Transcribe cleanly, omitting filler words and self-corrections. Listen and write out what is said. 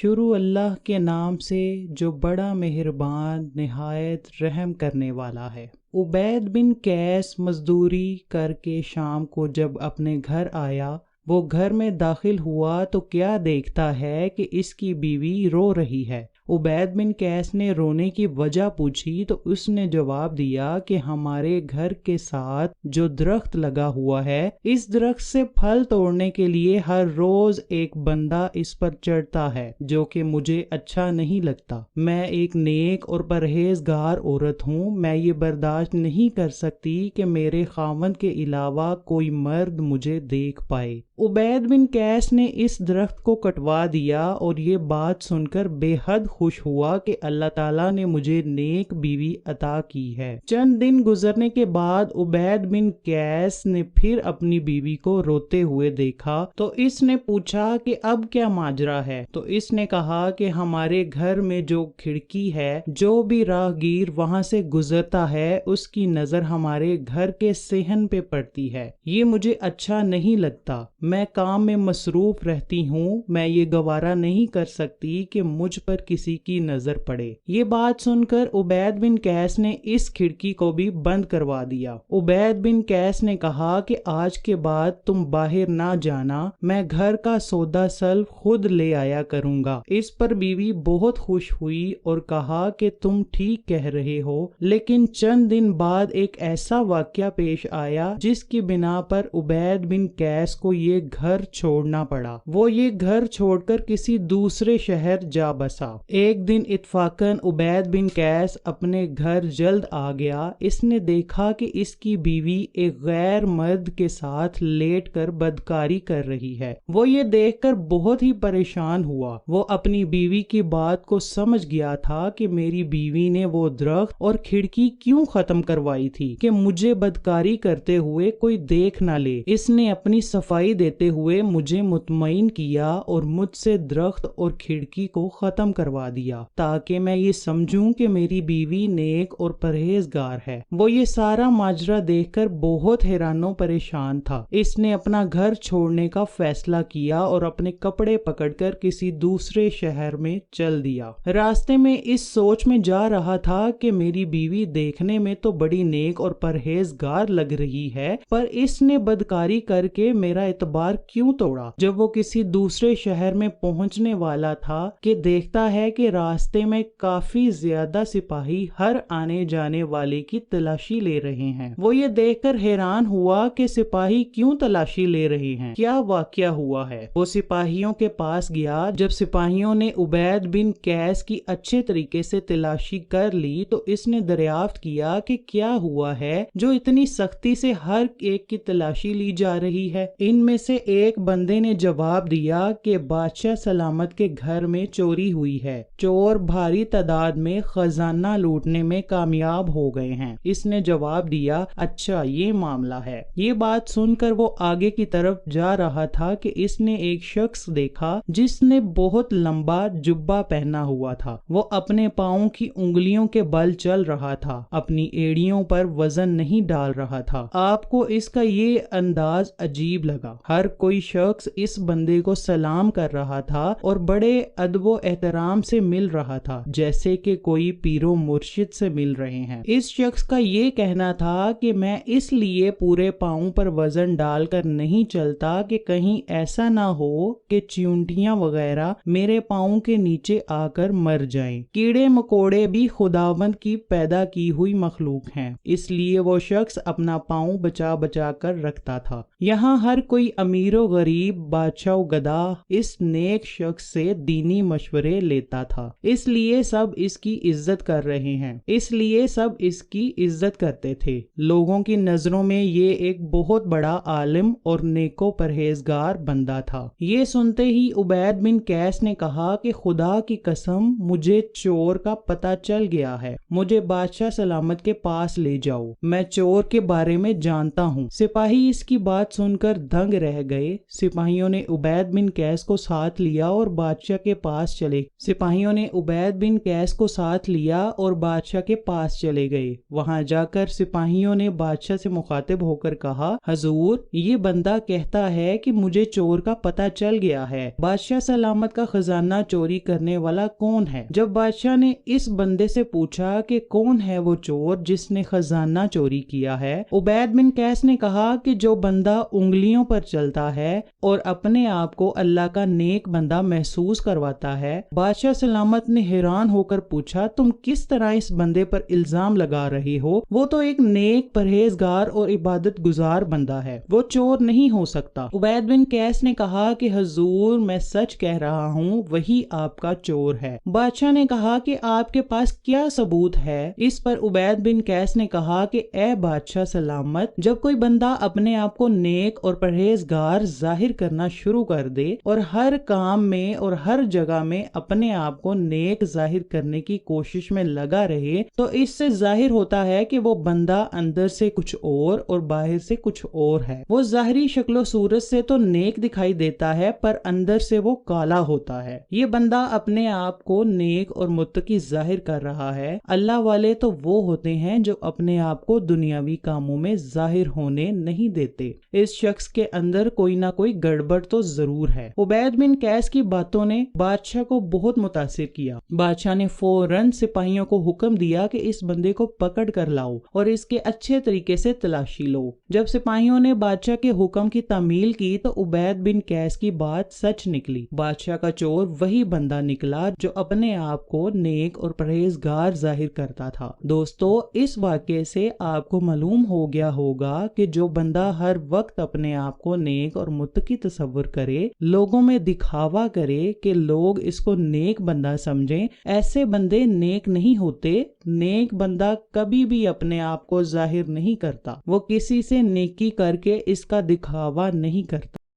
شروع اللہ کے نام سے جو بڑا مہربان نہایت رحم کرنے والا ہے۔ عبید بن قیس مزدوری کر کے شام کو جب اپنے گھر آیا، وہ گھر میں داخل ہوا تو کیا دیکھتا ہے کہ اس کی بیوی رو رہی ہے۔ عبید بن قیس نے رونے کی وجہ پوچھی تو اس نے جواب دیا کہ ہمارے گھر کے ساتھ جو درخت لگا ہوا ہے، اس درخت سے پھل توڑنے کے لیے ہر روز ایک بندہ اس پر چڑھتا ہے، جو کہ مجھے اچھا نہیں لگتا۔ میں ایک نیک اور پرہیزگار عورت ہوں، میں یہ برداشت نہیں کر سکتی کہ میرے خاوند کے علاوہ کوئی مرد مجھے دیکھ پائے۔ عبید بن قیس نے اس درخت کو کٹوا دیا اور یہ بات سن کر بے حد خوش ہوا کہ اللہ تعالیٰ نے مجھے نیک بیوی عطا کی ہے۔ چند دن گزرنے کے بعد عبید بن قیس نے پھر اپنی بیوی کو روتے ہوئے دیکھا تو اس نے پوچھا کہ اب کیا ماجرا ہے؟ تو اس نے کہا کہ ہمارے گھر میں جو کھڑکی ہے، جو بھی راہگیر وہاں سے گزرتا ہے اس کی نظر ہمارے گھر کے صحن پہ پڑتی ہے۔ یہ مجھے اچھا نہیں لگتا، میں کام میں مصروف رہتی ہوں، میں یہ گوارا نہیں کر سکتی کہ مجھ پر کسی کی نظر پڑے۔ یہ بات سن کر عبید بن قیس نے اس کھڑکی کو بھی بند کروا دیا۔ عبید بن قیس نے کہا کہ آج کے بعد تم باہر نہ جانا، میں گھر کا سودا سلف خود لے آیا کروں گا۔ اس پر بیوی بہت خوش ہوئی اور کہا کہ تم ٹھیک کہہ رہے ہو، لیکن چند دن بعد ایک ایسا واقعہ پیش آیا جس کی بنا پر عبید بن قیس کو یہ گھر چھوڑنا پڑا۔ وہ یہ گھر چھوڑ کر کسی دوسرے شہر جا بسا۔ ایک دن اتفاقاً عبید بن قیس اپنے گھر جلد آ گیا۔ اس نے دیکھا کہ اس کی بیوی ایک غیر مرد کے ساتھ لیٹ کر بدکاری کر رہی ہے۔ وہ یہ دیکھ کر بہت ہی پریشان ہوا۔ وہ اپنی بیوی کی بات کو سمجھ گیا تھا کہ میری بیوی نے وہ درخت اور کھڑکی کیوں ختم کروائی تھی کہ مجھے بدکاری کرتے ہوئے کوئی دیکھ نہ لے۔ اس نے اپنی صفائی دیتے ہوئے مجھے مطمئن کیا اور مجھ سے درخت اور کھڑکی کو ختم کروا دیا تاکہ میں یہ سمجھوں کہ میری بیوی نیک اور پرہیزگار ہے۔ وہ یہ سارا ماجرا دیکھ کر بہت حیران و پریشان تھا۔ اس نے اپنا گھر چھوڑنے کا فیصلہ کیا اور اپنے کپڑے پکڑ کر کسی دوسرے شہر میں چل دیا۔ راستے میں اس سوچ میں جا رہا تھا کہ میری بیوی دیکھنے میں تو بڑی نیک اور پرہیزگار لگ رہی ہے، پر اس نے بدکاری کر کے میرا اعتبار کیوں توڑا؟ جب وہ کسی دوسرے شہر میں پہنچنے والا تھا کہ دیکھتا ہے کہ راستے میں کافی زیادہ سپاہی ہر آنے جانے والے کی تلاشی لے رہے ہیں۔ وہ یہ دیکھ کر حیران ہوا کہ سپاہی کیوں تلاشی لے رہے ہیں، کیا واقعہ ہوا ہے۔ وہ سپاہیوں کے پاس گیا۔ جب سپاہیوں نے عبید بن قیس کی اچھے طریقے سے تلاشی کر لی تو اس نے دریافت کیا کہ کیا ہوا ہے جو اتنی سختی سے ہر ایک کی تلاشی لی جا رہی ہے۔ ان میں سے ایک بندے نے جواب دیا کہ بادشاہ سلامت کے گھر میں چوری ہوئی ہے، چور بھاری تعداد میں خزانہ لوٹنے میں کامیاب ہو گئے ہیں۔ اس نے جواب دیا، اچھا یہ معاملہ ہے۔ یہ بات سن کر وہ آگے کی طرف جا رہا تھا کہ اس نے ایک شخص دیکھا جس نے بہت لمبا جبہ پہنا ہوا تھا۔ وہ اپنے پاؤں کی انگلیوں کے بل چل رہا تھا، اپنی ایڑیوں پر وزن نہیں ڈال رہا تھا۔ آپ کو اس کا یہ انداز عجیب لگا۔ ہر کوئی شخص اس بندے کو سلام کر رہا تھا اور بڑے ادب و احترام سے مل رہا تھا، جیسے کہ کوئی پیر و مرشد سے مل رہے ہیں۔ اس شخص کا یہ کہنا تھا کہ میں اس لیے پورے پاؤں پر وزن ڈال کر نہیں چلتا کہ کہیں ایسا نہ ہو کہ چیونٹیاں وغیرہ میرے پاؤں کے نیچے آ کر مر جائیں۔ کیڑے مکوڑے بھی خداوند کی پیدا کی ہوئی مخلوق ہیں، اس لیے وہ شخص اپنا پاؤں بچا بچا کر رکھتا تھا۔ یہاں ہر کوئی امیر و غریب، بادشاہ و گدھا اس نیک شخص سے دینی مشورے لیتا تھا، اس لیے سب اس کی عزت کر رہے ہیں، اس لیے سب اس کی عزت کرتے تھے۔ لوگوں کی نظروں میں یہ ایک بہت بڑا عالم اور نیک و پرہیزگار بندہ تھا۔ یہ سنتے ہی عبید بن قیس نے کہا کہ خدا کی قسم مجھے چور کا پتہ چل گیا ہے، مجھے بادشاہ سلامت کے پاس لے جاؤ، میں چور کے بارے میں جانتا ہوں۔ سپاہی اس کی بات سن کر دنگ رہ گئے۔ سپاہیوں نے عبید بن قیس کو ساتھ لیا اور بادشاہ کے پاس چلے۔ سپاہی سپاہیوں نے عبید بن قیس کو ساتھ لیا اور بادشاہ کے پاس چلے گئے۔ وہاں جا کر سپاہیوں نے بادشاہ سے مخاطب ہو کر کہا، حضور، یہ بندہ کہتا ہے کہ مجھے چور کا پتہ چل گیا ہے، بادشاہ سلامت کا خزانہ چوری کرنے والا کون ہے؟ جب بادشاہ نے اس بندے سے پوچھا کہ کون ہے وہ چور جس نے خزانہ چوری کیا ہے، عبید بن قیس نے کہا کہ جو بندہ انگلیوں پر چلتا ہے اور اپنے آپ کو اللہ کا نیک بندہ محسوس کرواتا ہے۔ بادشاہ سلامت نے حیران ہو کر پوچھا، تم کس طرح اس بندے پر الزام لگا رہے ہو؟ وہ تو ایک نیک، پرہیزگار اور عبادت گزار بندہ ہے، وہ چور نہیں ہو سکتا۔ عبید بن قیس نے کہا کہ حضور، میں سچ کہہ رہا ہوں، وہی آپ کا چور ہے۔ بادشاہ نے کہا کہ آپ کے پاس کیا ثبوت ہے؟ اس پر عبید بن قیس نے کہا کہ اے بادشاہ سلامت، جب کوئی بندہ اپنے آپ کو نیک اور پرہیزگار ظاہر کرنا شروع کر دے اور ہر کام میں اور ہر جگہ میں اپنے آپ کو نیک ظاہر کرنے کی کوشش میں لگا رہے، تو اس سے ظاہر ہوتا ہے کہ وہ بندہ اندر سے کچھ اور باہر سے کچھ اور ہے۔ وہ ظاہری شکل و صورت سے تو نیک دکھائی دیتا ہے، پر اندر سے وہ کالا ہوتا ہے۔ یہ بندہ اپنے آپ کو نیک اور متقی ظاہر کر رہا ہے۔ اللہ والے تو وہ ہوتے ہیں جو اپنے آپ کو دنیاوی کاموں میں ظاہر ہونے نہیں دیتے۔ اس شخص کے اندر کوئی نہ کوئی گڑبڑ تو ضرور ہے۔ عبید بن قیس کی باتوں نے بادشاہ کو بہت متاثر کیا۔ بادشاہ نے فوراً سپاہیوں کو حکم دیا کہ اس بندے کو پکڑ کر لاؤ اور اس کے اچھے طریقے سے تلاشی لو۔ جب سپاہیوں نے بادشاہ کے حکم کی تعمیل کی تو عبید بن قیس کی بات سچ نکلی۔ بادشاہ کا چور وہی بندہ نکلا جو اپنے آپ کو نیک اور پرہیزگار ظاہر کرتا تھا۔ دوستو، اس واقعے سے آپ کو معلوم ہو گیا ہوگا کہ جو بندہ ہر وقت اپنے آپ کو نیک اور متقی تصور کرے، لوگوں میں دکھاوا کرے کہ لوگ اس کو نیک بندہ سمجھیں، ایسے بندے نیک نہیں ہوتے۔ نیک بندہ کبھی بھی اپنے آپ کو ظاہر نہیں کرتا، وہ کسی سے نیکی کر کے اس کا دکھاوا نہیں کرتا۔